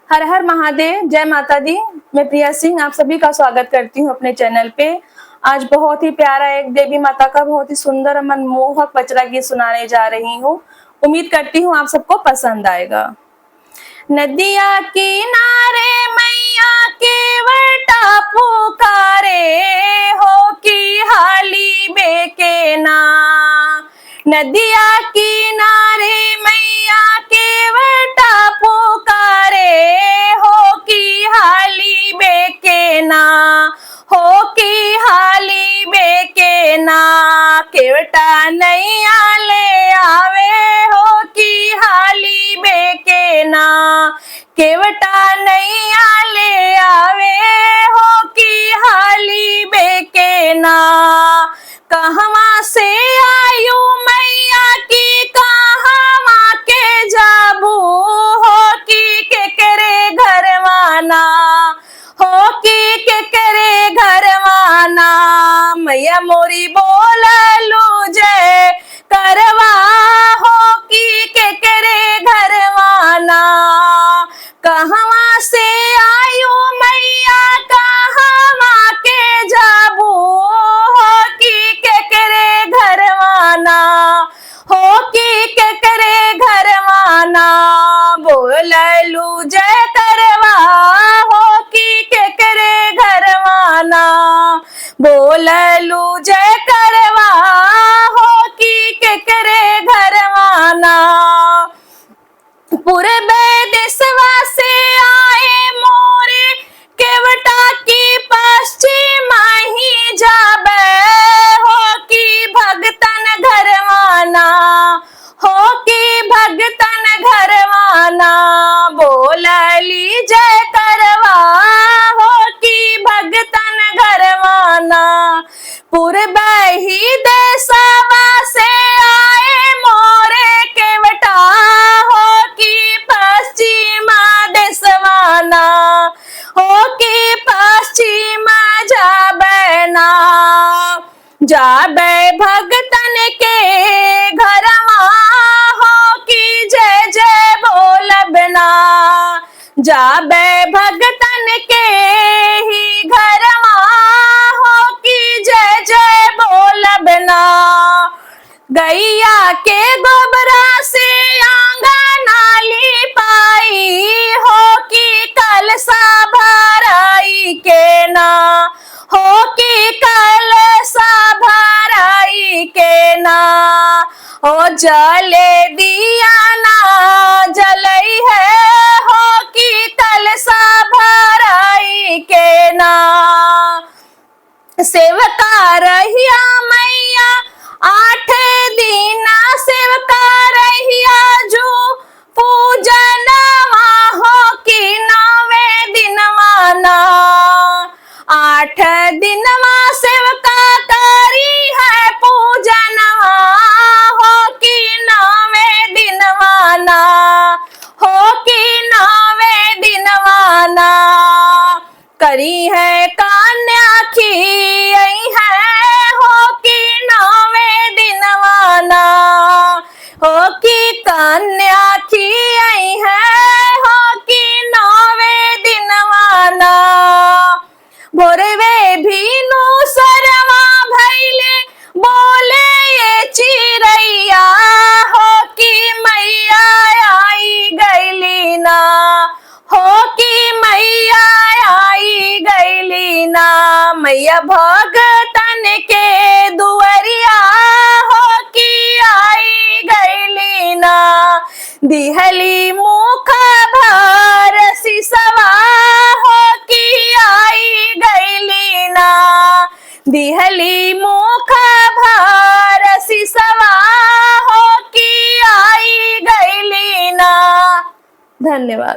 हर हर महादेव, जय माता दी। मैं प्रिया सिंह आप सभी का स्वागत करती हूँ अपने चैनल पे। आज बहुत ही प्यारा एक देवी माता का बहुत ही सुंदर मनमोहक पचरा गीत सुनाने जा रही हूँ। उम्मीद करती हूँ आप सबको पसंद आएगा। नदिया किनारे मैया केवटा पुकारे हो कि हाली बेके ना। नदिया किनारे मैया केवटा पुकारे हो कि हाली बेके ना, हो कि हाली बेके ना। केवटा नैया ले आवे हो कि हाली बेके ना। केवटा नैया ले आवे हो कि हाली बेके ना। कहवा से आयु मैया की कहवा के जाबू हो कि केकरे घरवाना, हो कि केकरे घरवाना। मैया मोरी बोललू जय करवा हो कि केकरे घरवाना। कहवा से आयु मैया कहवा के जाबू हो कि केकरे घरवाना, हो कि केकरे घरवाना। बोललू जय करवा हो कि केकरे घरवाना। बोललू जय करवा हो कि केकरे घरवाना। पूर्वे देशवा से आए मोरे केवटा की पश्चिम ही जाबे हो कि भगतन घरवाना, हो कि भगतन घरवाना। बोलली जय करवा हो कि भगतन घरवाना। पूर्वे ही देशवा से आए मोरे केवटा हो कि पश्चिम देशवाना, हो कि पश्चिम जाबे ना। जाबे भगतन के घरवा हो कि जय जय बोलबना। जाबे भगतन के ही घरवा हो कि जय जय बोलबना। गैया के गोबरा से आंगन लिपाई हो कि कलशा भराई के ना, हो कि कलशा भराई के ना। ओ जले दिया ना जलई है हो कि कलशा भराई के ना। सेवका रहिया मैया 8 दिन सेवका रहिया जो पूजनवा हो कि 9वें दिनवाना। 8 दिनवा सेवका करी है पूजनवा हो कि 9वें दिनवाना, हो कि 9वें दिनवाना। करी है कन्या की है हो कि 9वें दिनवाना, हो कि कन्या की है हो कि 9वें दिनवाना। भोरवे भीनु सरवा भैले बोले ये चिरैया हो कि मैया आई गैली ना, हो कि मैया आई गैली ना। मैया भगतन के दुअरिया हो कि आई गैली ना। दिहली मुख भर सिसवा हो कि आई गैली ना। दिहली मुख भर सिसवा हो कि आई गैली ना। धन्यवाद।